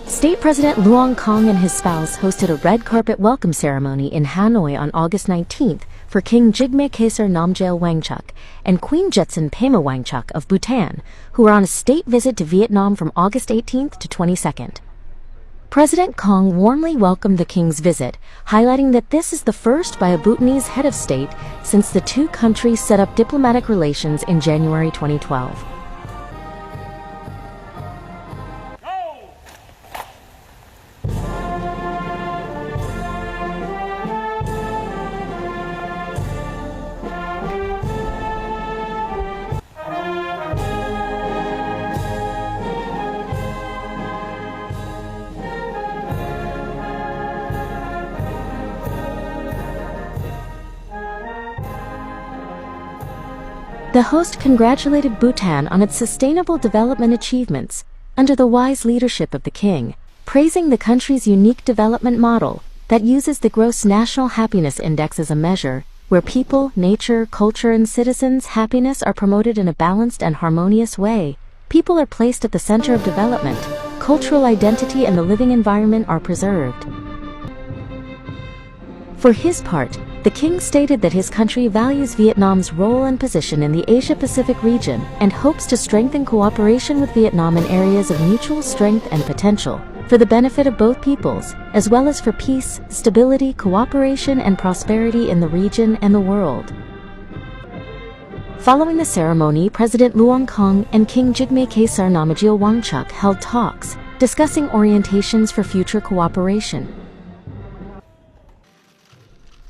State President Luong Kong and his spouse hosted a red carpet welcome ceremony in Hanoi on August 19th for King Jigme Khesar Namgyel Wangchuck and Queen Jetsun Pema Wangchuck of Bhutan, who were on a state visit to Vietnam from August 18th to 22nd. President Kong warmly welcomed the king's visit, highlighting that this is the first by a Bhutanese head of state since the two countries set up diplomatic relations in January 2012. The host congratulated Bhutan on its sustainable development achievements under the wise leadership of the king, praising the country's unique development model that uses the Gross National Happiness Index as a measure where people, nature, culture, and citizens' happiness are promoted in a balanced and harmonious way. People are placed at the center of development, cultural identity and the living environment are preserved. For his part, the king stated that his country values Vietnam's role and position in the Asia-Pacific region and hopes to strengthen cooperation with Vietnam in areas of mutual strength and potential for the benefit of both peoples, as well as for peace, stability, cooperation, and prosperity in the region and the world. Following the ceremony, President Luong Kong and King Jigme Khesar Namgyel Wangchuck held talks discussing orientations for future cooperation.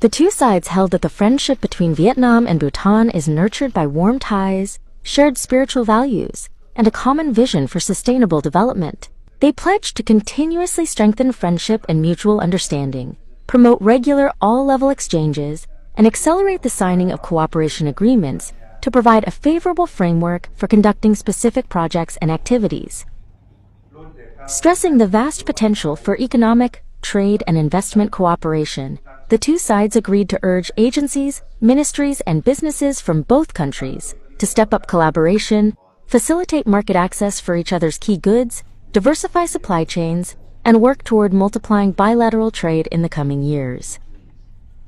The two sides held that the friendship between Vietnam and Bhutan is nurtured by warm ties, shared spiritual values, and a common vision for sustainable development. They pledged to continuously strengthen friendship and mutual understanding, promote regular all-level exchanges, and accelerate the signing of cooperation agreements to provide a favorable framework for conducting specific projects and activities. Stressing the vast potential for economic, trade, and investment cooperation, the two sides agreed to urge agencies, ministries, and businesses from both countries to step up collaboration, facilitate market access for each other's key goods, diversify supply chains, and work toward multiplying bilateral trade in the coming years.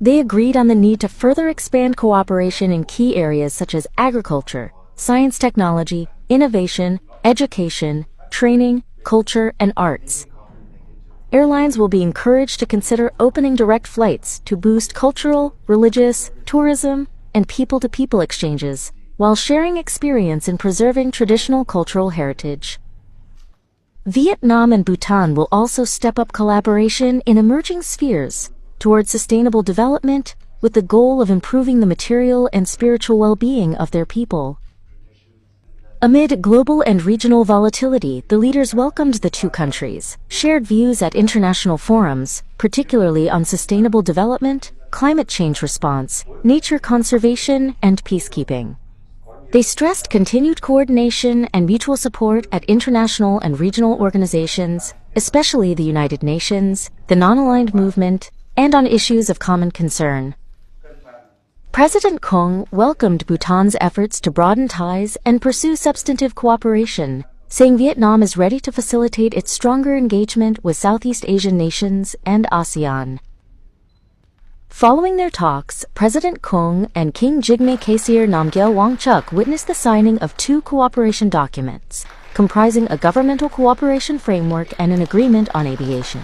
They agreed on the need to further expand cooperation in key areas such as agriculture, science technology, innovation, education, training, culture, and arts. Airlines will be encouraged to consider opening direct flights to boost cultural, religious, tourism, and people-to-people exchanges, while sharing experience in preserving traditional cultural heritage. Vietnam and Bhutan will also step up collaboration in emerging spheres towards sustainable development with the goal of improving the material and spiritual well-being of their people. Amid global and regional volatility, the leaders welcomed the two countries, shared views at international forums, particularly on sustainable development, climate change response, nature conservation, and peacekeeping. They stressed continued coordination and mutual support at international and regional organizations, especially the United Nations, the Non-Aligned Movement, and on issues of common concern. President Kong welcomed Bhutan's efforts to broaden ties and pursue substantive cooperation, saying Vietnam is ready to facilitate its stronger engagement with Southeast Asian nations and ASEAN. Following their talks, President Kong and King Jigme Khesar Namgyel Wangchuck witnessed the signing of two cooperation documents, comprising a governmental cooperation framework and an agreement on aviation.